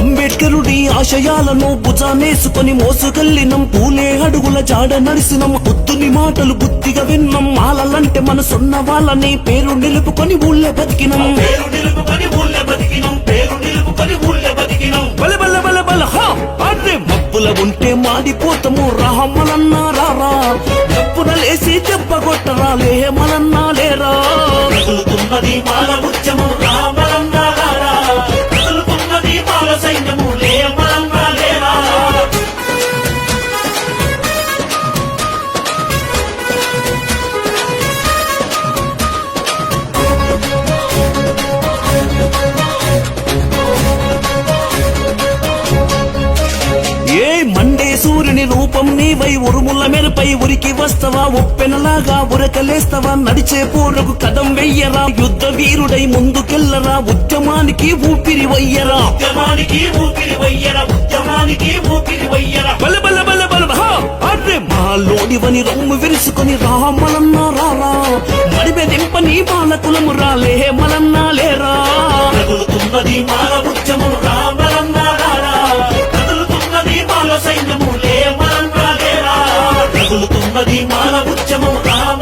అంబేద్కరుడి ఆశయాలను భుజానేసుకొని మోసుకెళ్ళినం, పూలే అడుగుల జాడ నడిసినం, బుద్ధుని మాటలు బుద్ధిగా విన్నాం, మాలలంటే మనసున్న వాళ్ళని పేరు నిలుపుకొని ఊళ్ళే బతికినం. బల బల బల బల హా అరే మబ్బుల ఉంటే మాడిపోతాము రామలన్నా రారా, డబ్బున లేసి దెబ్బ కొట్టరా లేమలన్నా లేరా. రగులుతున్నది మాల ఉద్యమం రామలన్నా రారా, రగులుతున్నది మాల సైన్యము లేమలన్నా లేరా. ఏ మండే సూర్యుని రూపం నీవై ఉరుముల మెరుపై ఉరికి వస్తవా, ఉప్పెనలాగా ఉరకలేస్తవా, నడిచే పూరకు కదం వెయ్యరా, యుద్ధ వీరుడై ముందుకెళ్ళరా, ఉద్యమానికి ఊపిరి వయ్యరా. ఉద్యమానికి ఊపిరి వయ్యరా, ఉద్యమానికి ఊపిరి వయ్యరా. బల బల బల బల హా అరే మాలోనివని రొమ్ము విరుసుకొని రామలన్నా రారా, మడిమె దింపని బాలకులము రాలే మలన్నా లేరా. రగులుతున్నది మాల ఉద్యమం రామలన్నా రారా, రగులుతున్నది మాల సైన్యము లేమలన్నా లేరా. రగులుతున్నది మాల ఉద్యమం రామ